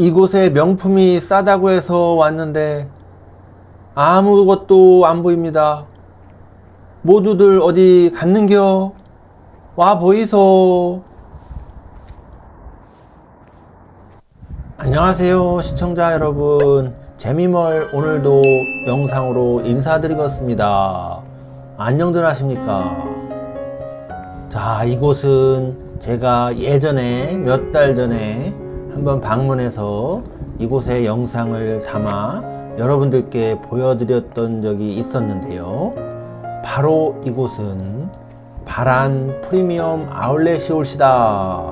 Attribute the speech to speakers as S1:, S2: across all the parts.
S1: 이곳에 명품이 싸다고 해서 왔는데 아무것도 안 보입니다. 모두들 어디 갔는겨? 와 보이소. 안녕하세요 시청자 여러분, 재미멀 오늘도 영상으로 인사드리겠습니다. 안녕들 하십니까? 자, 이곳은 제가 예전에 몇 달 전에 한번 방문해서 이곳의 영상을 담아 여러분들께 보여드렸던 적이 있었는데요. 바로 이곳은 바란 프리미엄 아울렛이 올시다.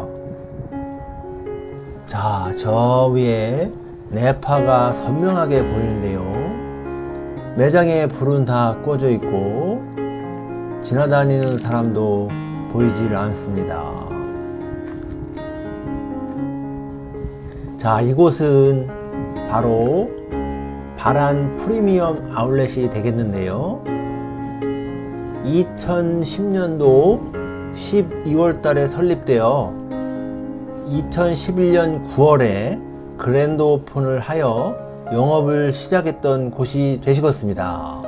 S1: 자, 저 위에 네파가 선명하게 보이는데요. 매장에 불은 다 꺼져 있고 지나다니는 사람도 보이질 않습니다. 자, 이곳은 바로 바란 프리미엄 아울렛이 되겠는데요. 2010년도 12월 달에 설립되어 2011년 9월에 그랜드 오픈을 하여 영업을 시작했던 곳이 되시겠습니다.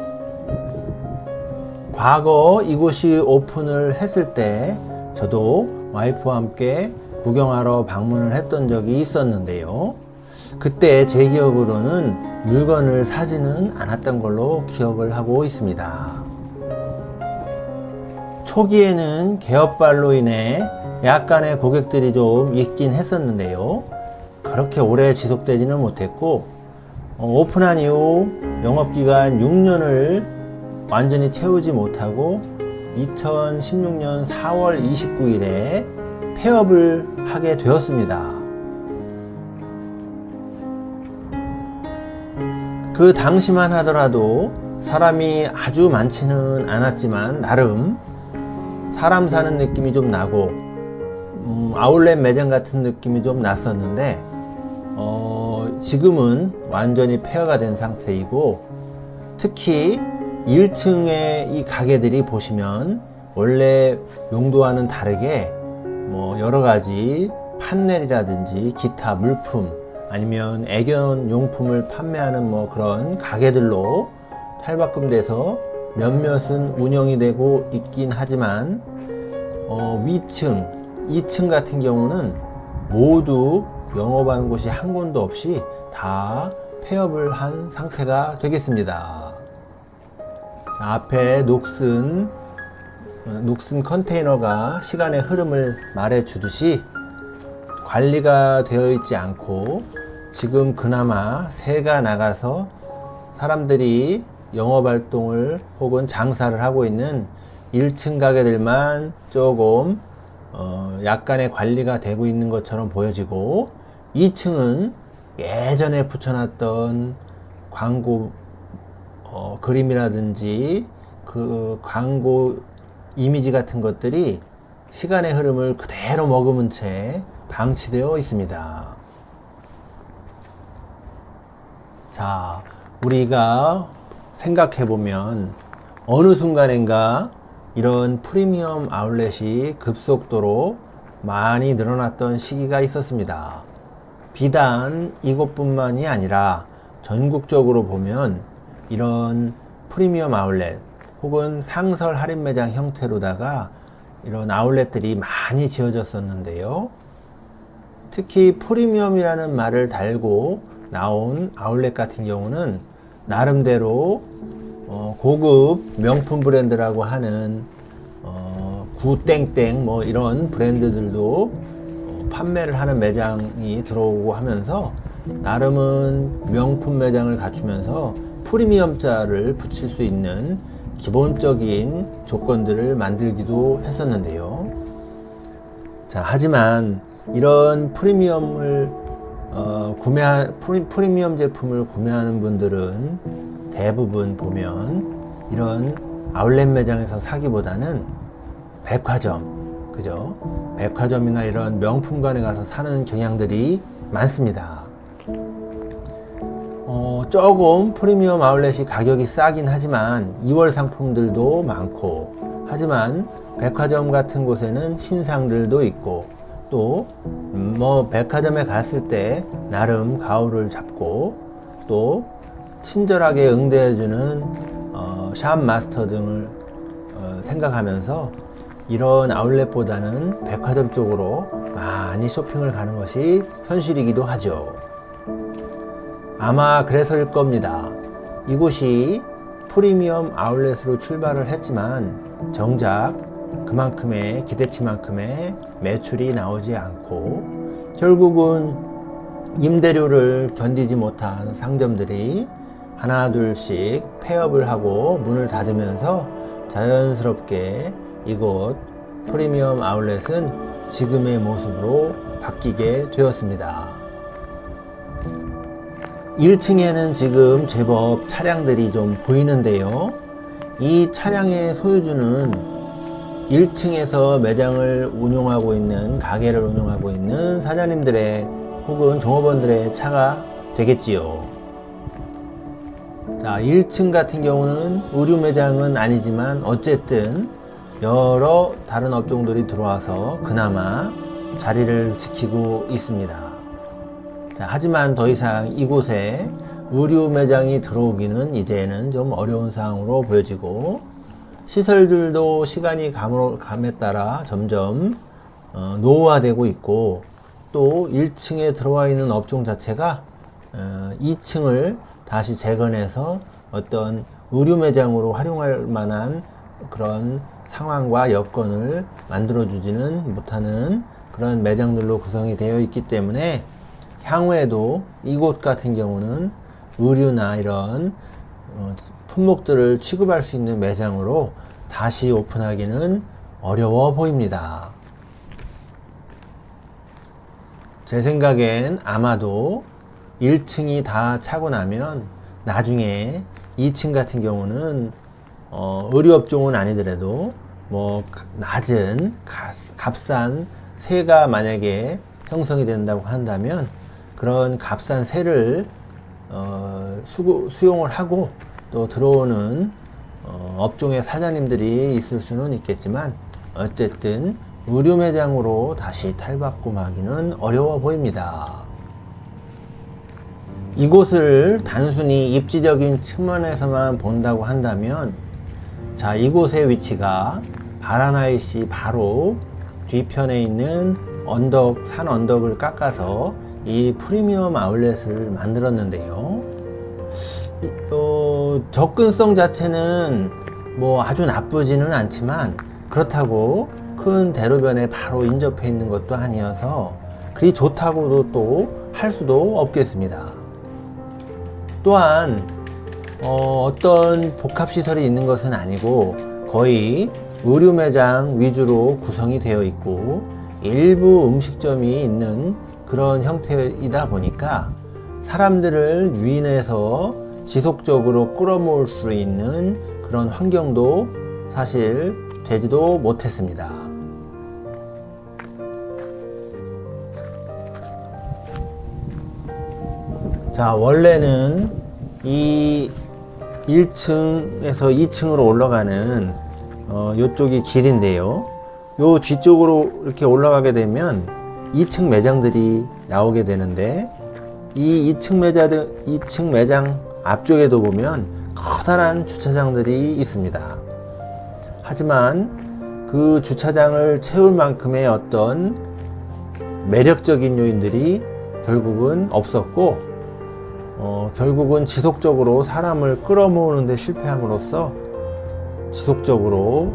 S1: 과거 이곳이 오픈을 했을 때 저도 와이프와 함께 구경하러 방문을 했던 적이 있었는데요. 그때 제 기억으로는 물건을 사지는 않았던 걸로 기억을 하고 있습니다. 초기에는 개업발로 인해 약간의 고객들이 좀 있긴 했었는데요. 그렇게 오래 지속되지는 못했고 오픈한 이후 영업기간 6년을 완전히 채우지 못하고 2016년 4월 29일에 폐업을 하게 되었습니다. 그 당시만 하더라도 사람이 아주 많지는 않았지만 나름 사람 사는 느낌이 좀 나고 아울렛 매장 같은 느낌이 좀 났었는데 지금은 완전히 폐허가 된 상태이고, 특히 1층의 이 가게들이 보시면 원래 용도와는 다르게 여러가지 판넬이라든지 기타 물품 아니면 애견 용품을 판매하는 그런 가게들로 탈바꿈돼서 몇몇은 운영이 되고 있긴 하지만 위층, 2층 같은 경우는 모두 영업하는 곳이 한 곳도 없이 다 폐업을 한 상태가 되겠습니다. 자, 앞에 녹슨 컨테이너가 시간의 흐름을 말해 주듯이 관리가 되어 있지 않고 지금 그나마 새가 나가서 사람들이 영업활동을 혹은 장사를 하고 있는 1층 가게들만 조금 약간의 관리가 되고 있는 것처럼 보여지고, 2층은 예전에 붙여놨던 광고 그림이라든지 그 광고 이미지 같은 것들이 시간의 흐름을 그대로 머금은 채 방치되어 있습니다. 자, 우리가 생각해보면 어느 순간인가 이런 프리미엄 아울렛이 급속도로 많이 늘어났던 시기가 있었습니다. 비단 이곳뿐만이 아니라 전국적으로 보면 이런 프리미엄 아울렛 혹은 상설 할인 매장 형태로다가 이런 아울렛들이 많이 지어졌었는데요. 특히 프리미엄이라는 말을 달고 나온 아울렛 같은 경우는 나름대로 고급 명품 브랜드라고 하는 구땡땡 이런 브랜드들도 판매를 하는 매장이 들어오고 하면서 나름은 명품 매장을 갖추면서 프리미엄자를 붙일 수 있는 기본적인 조건들을 만들기도 했었는데요. 자, 하지만 이런 프리미엄 제품을 구매하는 분들은 대부분 보면 이런 아울렛 매장에서 사기보다는 백화점, 그죠? 백화점이나 이런 명품관에 가서 사는 경향들이 많습니다. 조금 프리미엄 아울렛이 가격이 싸긴 하지만 2월 상품들도 많고, 하지만 백화점 같은 곳에는 신상들도 있고 또 백화점에 갔을 때 나름 가오를 잡고 또 친절하게 응대해주는 샵 마스터 등을 생각하면서 이런 아울렛보다는 백화점 쪽으로 많이 쇼핑을 가는 것이 현실이기도 하죠. 아마 그래서일 겁니다. 이곳이 프리미엄 아울렛으로 출발을 했지만 정작 그만큼의 기대치만큼의 매출이 나오지 않고 결국은 임대료를 견디지 못한 상점들이 하나 둘씩 폐업을 하고 문을 닫으면서 자연스럽게 이곳 프리미엄 아울렛은 지금의 모습으로 바뀌게 되었습니다. 1층에는 지금 제법 차량들이 좀 보이는데요. 이 차량의 소유주는 1층에서 매장을 운영하고 있는, 가게를 운영하고 있는 사장님들의 혹은 종업원들의 차가 되겠지요. 자, 1층 같은 경우는 의류 매장은 아니지만 어쨌든 여러 다른 업종들이 들어와서 그나마 자리를 지키고 있습니다. 자, 하지만 더 이상 이곳에 의류 매장이 들어오기는 이제는 좀 어려운 상황으로 보여지고 시설들도 시간이 감에 따라 점점 노후화되고 있고 또 1층에 들어와 있는 업종 자체가 2층을 다시 재건해서 어떤 의류 매장으로 활용할 만한 그런 상황과 여건을 만들어주지는 못하는 그런 매장들로 구성이 되어 있기 때문에 향후에도 이곳 같은 경우는 의류나 이런 품목들을 취급할 수 있는 매장으로 다시 오픈하기는 어려워 보입니다. 제 생각엔 아마도 1층이 다 차고 나면 나중에 2층 같은 경우는 의류업종은 아니더라도 낮은 값싼 세가 만약에 형성이 된다고 한다면 그런 값싼 세를 수용을 하고 또 들어오는 업종의 사장님들이 있을 수는 있겠지만 어쨌든 의류 매장으로 다시 탈바꿈하기는 어려워 보입니다. 이곳을 단순히 입지적인 측면에서만 본다고 한다면 자, 이곳의 위치가 바라나이시 바로 뒤편에 있는 산 언덕을 깎아서 이 프리미엄 아울렛을 만들었는데요. 접근성 자체는 아주 나쁘지는 않지만 그렇다고 큰 대로변에 바로 인접해 있는 것도 아니어서 그리 좋다고도 또 할 수도 없겠습니다. 또한 어떤 복합시설이 있는 것은 아니고 거의 의류 매장 위주로 구성이 되어 있고 일부 음식점이 있는 그런 형태이다 보니까 사람들을 유인해서 지속적으로 끌어모을 수 있는 그런 환경도 사실 되지도 못했습니다. 자, 원래는 이 1층에서 2층으로 올라가는 이쪽이 길인데요. 요 뒤쪽으로 이렇게 올라가게 되면 2층 매장들이 나오게 되는데 이 2층 매장 앞쪽에도 보면 커다란 주차장들이 있습니다. 하지만 그 주차장을 채울 만큼의 어떤 매력적인 요인들이 결국은 없었고 결국은 지속적으로 사람을 끌어모으는 데 실패함으로써 지속적으로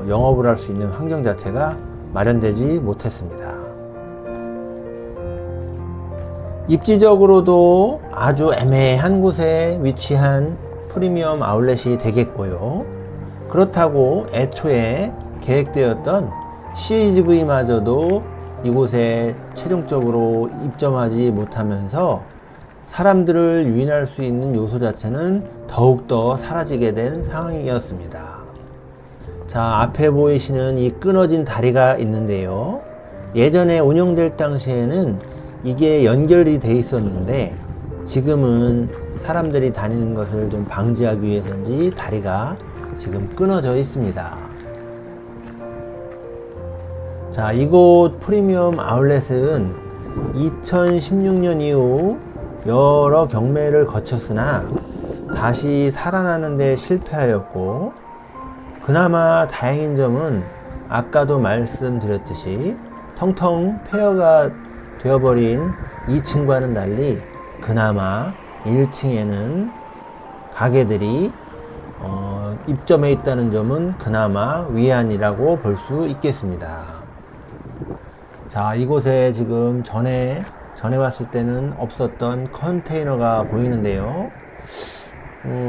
S1: 영업을 할 수 있는 환경 자체가 마련되지 못했습니다. 입지적으로도 아주 애매한 곳에 위치한 프리미엄 아울렛이 되겠고요. 그렇다고 애초에 계획되었던 CGV마저도 이곳에 최종적으로 입점하지 못하면서 사람들을 유인할 수 있는 요소 자체는 더욱더 사라지게 된 상황이었습니다. 자, 앞에 보이시는 이 끊어진 다리가 있는데요. 예전에 운영될 당시에는 이게 연결이 돼 있었는데 지금은 사람들이 다니는 것을 좀 방지하기 위해서인지 다리가 지금 끊어져 있습니다. 자, 이곳 프리미엄 아울렛은 2016년 이후 여러 경매를 거쳤으나 다시 살아나는 데 실패하였고, 그나마 다행인 점은 아까도 말씀드렸듯이 텅텅 폐허가 되어버린 2층과는 달리 그나마 1층에는 가게들이 입점해 있다는 점은 그나마 위안이라고 볼 수 있겠습니다. 자, 이곳에 지금 전에 왔을 때는 없었던 컨테이너가 보이는데요.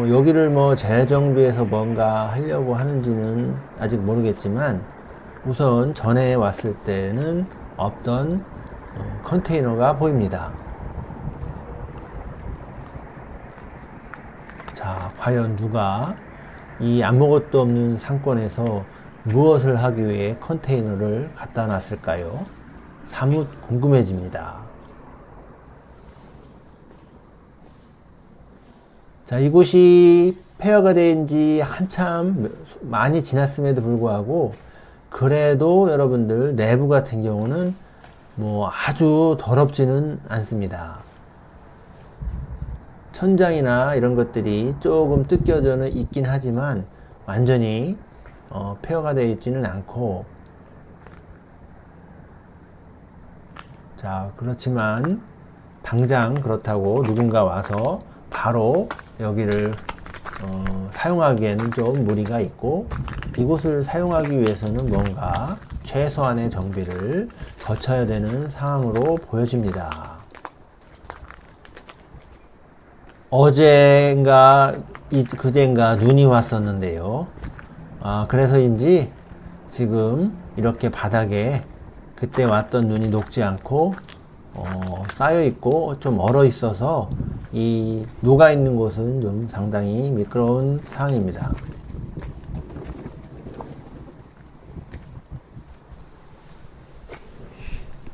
S1: 여기를 뭐 재정비해서 뭔가 하려고 하는지는 아직 모르겠지만, 우선 전에 왔을 때는 없던 컨테이너가 보입니다. 자, 과연 누가 이 아무것도 없는 상권에서 무엇을 하기 위해 컨테이너를 갖다 놨을까요? 사뭇 궁금해집니다. 자, 이곳이 폐허가 된 지 한참 많이 지났음에도 불구하고 그래도 여러분들 내부 같은 경우는 뭐 아주 더럽지는 않습니다. 천장이나 이런 것들이 조금 뜯겨져는 있긴 하지만 완전히 폐허가 되어 있지는 않고, 자, 그렇지만 당장 그렇다고 누군가 와서 바로 여기를 사용하기에는 좀 무리가 있고, 이곳을 사용하기 위해서는 뭔가 최소한의 정비를 거쳐야 되는 상황으로 보여집니다. 어젠가 그젠가 눈이 왔었는데요. 그래서인지 지금 이렇게 바닥에 그때 왔던 눈이 녹지 않고 쌓여 있고 좀 얼어 있어서 이 녹아 있는 곳은 좀 상당히 미끄러운 상황입니다.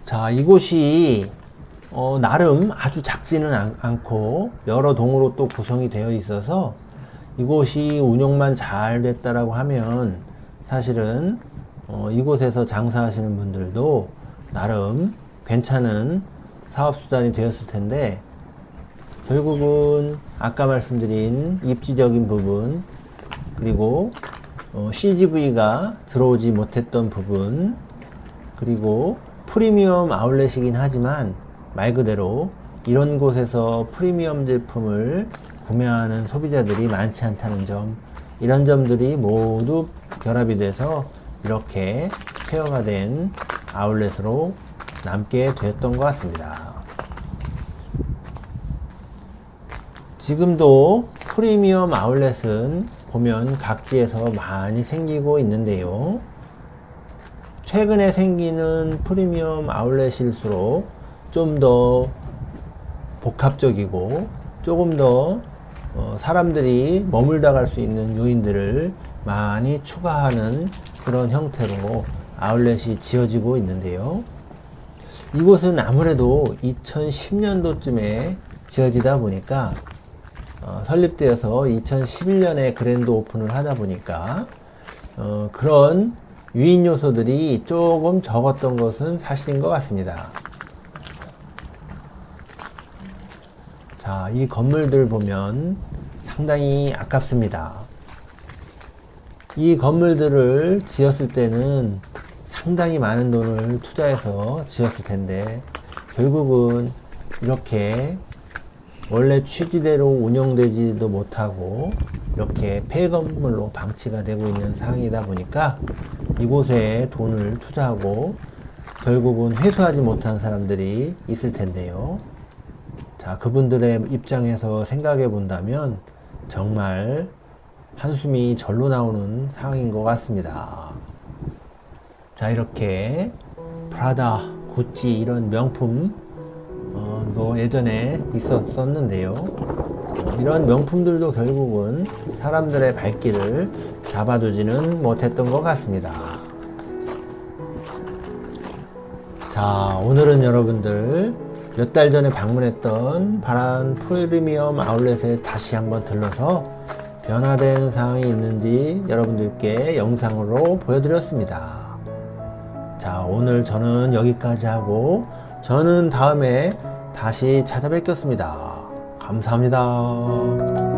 S1: 자, 이곳이 나름 아주 작지는 않고 여러 동으로 또 구성이 되어 있어서 이곳이 운영만 잘 됐다라고 하면 사실은 이곳에서 장사하시는 분들도 나름 괜찮은 사업수단이 되었을 텐데, 결국은 아까 말씀드린 입지적인 부분, 그리고 CGV가 들어오지 못했던 부분, 그리고 프리미엄 아울렛이긴 하지만 말 그대로 이런 곳에서 프리미엄 제품을 구매하는 소비자들이 많지 않다는 점, 이런 점들이 모두 결합이 돼서 이렇게 폐허가 된 아울렛으로 남게 되었던 것 같습니다. 지금도 프리미엄 아울렛은 보면 각지에서 많이 생기고 있는데요. 최근에 생기는 프리미엄 아울렛일수록 좀 더 복합적이고 조금 더 사람들이 머물다 갈 수 있는 요인들을 많이 추가하는 그런 형태로 아울렛이 지어지고 있는데요. 이곳은 아무래도 2010년도쯤에 지어지다 보니까 설립되어서 2011년에 그랜드 오픈을 하다 보니까 그런 유인 요소들이 조금 적었던 것은 사실인 것 같습니다. 자, 이 건물들 보면 상당히 아깝습니다. 이 건물들을 지었을 때는 상당히 많은 돈을 투자해서 지었을 텐데, 결국은 이렇게 원래 취지대로 운영되지도 못하고 이렇게 폐건물로 방치가 되고 있는 상황이다 보니까 이곳에 돈을 투자하고 결국은 회수하지 못한 사람들이 있을 텐데요. 자, 그분들의 입장에서 생각해 본다면 정말 한숨이 절로 나오는 상황인 것 같습니다. 자, 이렇게 프라다, 구찌 이런 명품 예전에 있었었는데요. 이런 명품들도 결국은 사람들의 발길을 잡아두지는 못했던 것 같습니다. 자, 오늘은 여러분들 몇 달 전에 방문했던 바란 프리미엄 아울렛에 다시 한번 들러서 변화된 상황이 있는지 여러분들께 영상으로 보여드렸습니다. 자, 오늘 저는 여기까지 하고 저는 다음에 다시 찾아뵙겠습니다. 감사합니다.